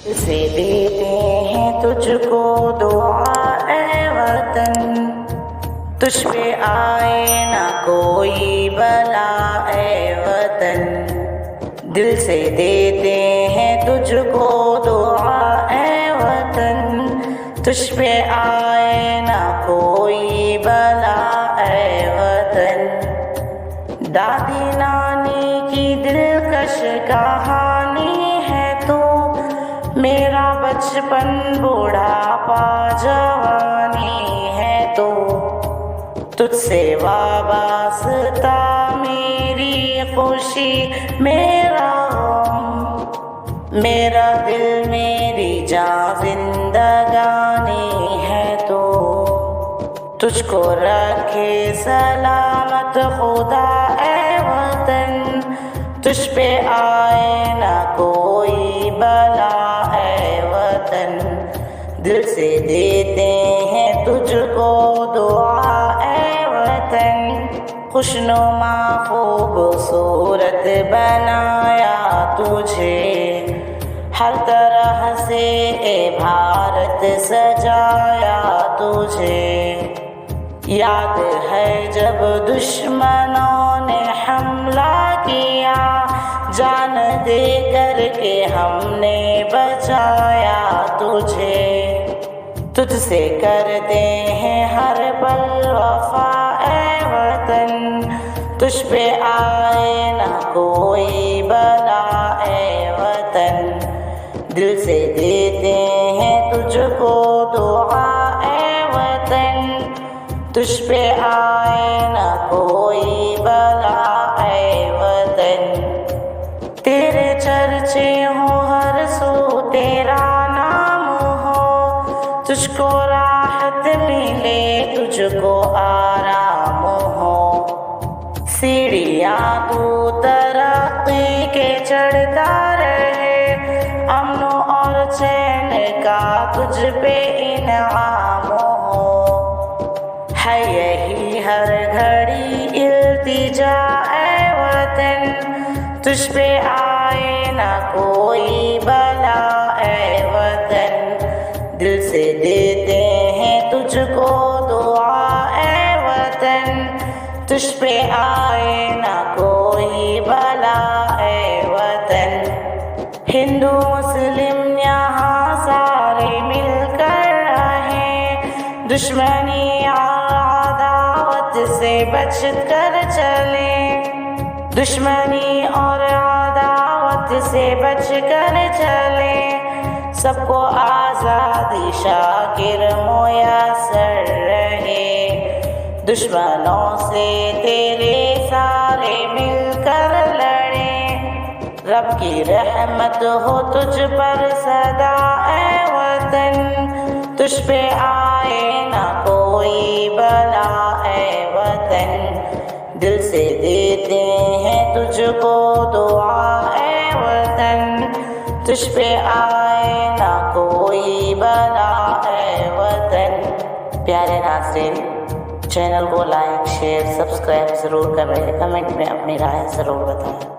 سے دیتے ہیں تجھ کو دعا اے وطن، تجھ پہ آئے نہ کوئی بلا اے وطن، دل سے دیتے ہیں تجھ کو دعا اے وطن، تجھ پہ آئے نہ کوئی بلا اے وطن۔ دادی نانی کی دلکش کہانی ہے تو، میرا بچپن بوڑھاپا جوانی ہے تو، تجھ سے وابستہ میری خوشی میرا غم، میرا دل میری جان زندگانی ہے تو، تجھ کو رکھے سلامت خدا اے وطن، تجھ پہ آئے نہ کوئی بلا اے وطن، دل سے دیتے ہیں تجھ کو دعا اے وطن، خوشنما خوبصورت بنایا تجھے، ہر طرح سے اے بھارت سجایا تجھے، یاد ہے جب دشمنوں نے حملہ کیا، جان دے کر کے ہم نے بچایا تجھے، تجھ سے کرتے ہیں ہر پل وفا اے وطن، تجھ پہ آئے نہ کوئی بلا اے وطن، دل سے دیتے ہیں تجھ کو دعا اے وطن، تجھ پہ آئے نہ کوئی بلا اے وطن، تیرے چرچے ہوں ہر سو تیرا نام ہو، تجھ کو راحت ملے تجھ کو آرام ہو، سیڑھیاں تو ترقی کے چڑھتا رہے، امن اور چین کا تجھ پہ انعام ہو، ہے یہی ہر گھڑی التجا اے وطن، تجھ پہ آئے نہ کوئی بلا اے وطن، دل سے دیتے ہیں تجھ کو دعا اے وطن، تجھ پہ آئے نہ کوئی بلا اے وطن، ہندو مسلم یہاں سارے مل کر رہیں، دشمنی اور عداوت سے بچ کر چلیں، دشمنی اور عداوت سے بچ کر چلیں، سب کو آزادی شاکر میسر رہے، دشمنوں سے تیرے سارے مل کر لڑیں، رب کی رحمت ہو تجھ پر سدا اے وطن، تجھ پہ آئے نہ کوئی بلا اے وطن، دل سے دیتے ہیں تجھ کو دعا اے وطن، تجھ پہ آئے نہ کوئی بلا اے وطن۔ پیارے ناظرین، چینل کو لائک شیئر سبسکرائب ضرور کریں، کمنٹ میں اپنی رائے ضرور بتائیں۔